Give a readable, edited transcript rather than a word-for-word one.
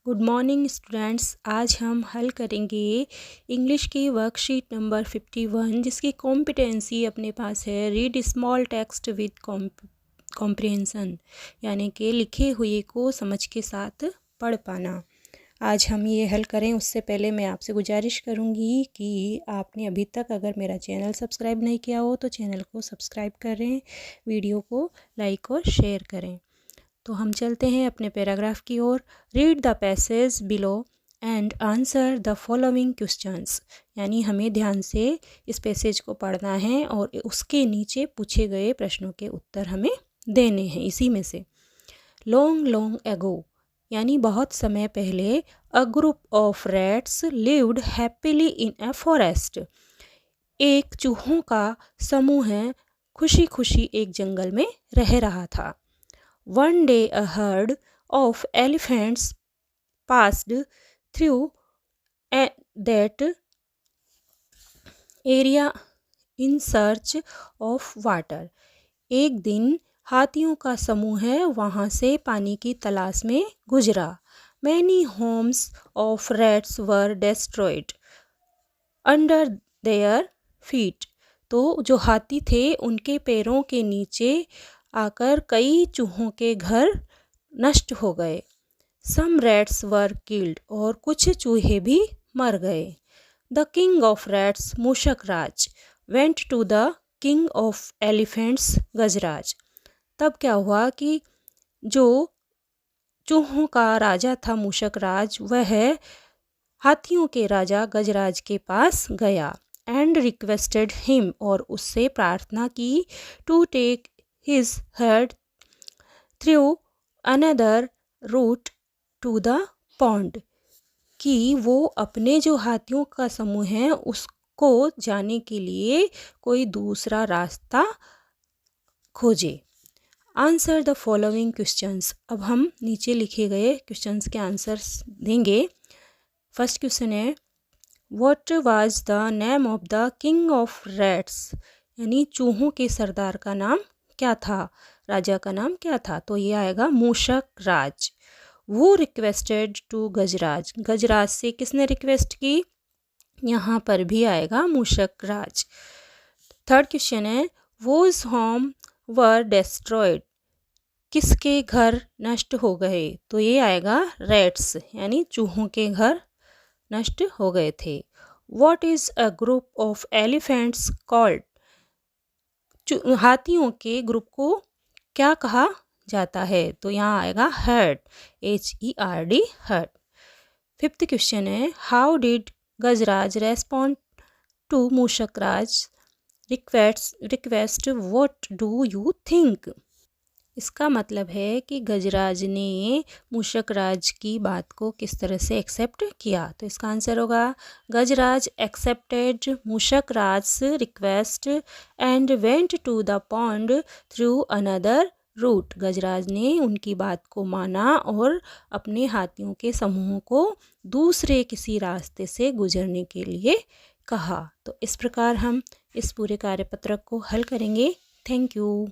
Good morning students. आज हम हल करेंगे इंग्लिश की वर्कशीट नंबर 51 जिसकी कॉम्पिटेंसी अपने पास है read small text with comprehension, यानी कि लिखे हुए को समझ के साथ पढ़ पाना। आज हम ये हल करें उससे पहले मैं आपसे गुजारिश करूँगी कि आपने अभी तक अगर मेरा चैनल सब्सक्राइब नहीं किया हो तो चैनल को सब्सक्राइब करें, वीडियो को लाइक और शेयर करें। तो हम चलते हैं अपने पैराग्राफ की ओर। Read the passage below and answer the following questions, यानी हमें ध्यान से इस पैसेज को पढ़ना है और उसके नीचे पूछे गए प्रश्नों के उत्तर हमें देने हैं। इसी में से लॉन्ग लॉन्ग एगो, यानी बहुत समय पहले, a group of rats lived happily in a forest, एक चूहों का समूह है खुशी खुशी एक जंगल में रह रहा था। One day a herd of elephants passed through that area in search of water. एक दिन हाथियों का समूह है वहाँ से पानी की तलाश में गुजरा। Many homes of rats were destroyed under their feet. तो जो हाथी थे उनके पैरों के नीचे आकर कई चूहों के घर नष्ट हो गए। सम रैट्स वर किल्ड, और कुछ चूहे भी मर गए। The king of rats Mushak Raj went to the king of elephants Gajraj. तब क्या हुआ कि जो चूहों का राजा था मूषक राज, वह हाथियों के राजा गजराज के पास गया। एंड रिक्वेस्टेड हिम, और उससे प्रार्थना की, to take his herd through another route to the pond, कि वो अपने जो हाथियों का समूह है उसको जाने के लिए कोई दूसरा रास्ता खोजे। आंसर द फॉलोइंग क्वेश्चंस, अब हम नीचे लिखे गए क्वेश्चंस के आंसर्स देंगे। फर्स्ट क्वेश्चन है what was the name of the king of rats, यानी चूहों के सरदार का नाम क्या था, राजा का नाम क्या था। तो ये आएगा मूषक राज। वो रिक्वेस्टेड टू गजराज, गजराज से किसने रिक्वेस्ट की, यहाँ पर भी आएगा मूषक राज। थर्ड क्वेश्चन है वोज होम वर डेस्ट्रॉयड, किसके घर नष्ट हो गए। तो ये आएगा रैट्स, यानी चूहों के घर नष्ट हो गए थे। What is a group of elephants called, हाथियों के ग्रुप को क्या कहा जाता है। तो यहाँ आएगा herd, HERD, herd. Fifth question है how did Gajraj respond to Mushak Raj request what do you think. इसका मतलब है कि गजराज ने मूषक राज की बात को किस तरह से एक्सेप्ट किया। तो इसका आंसर होगा Gajraj accepted Mushak Raj request and went to the pond through another route. Gajraj ने उनकी बात को माना और अपने हाथियों के समूह को दूसरे किसी रास्ते से गुजरने के लिए कहा। तो इस प्रकार हम इस पूरे कार्यपत्रक को हल करेंगे। Thank you.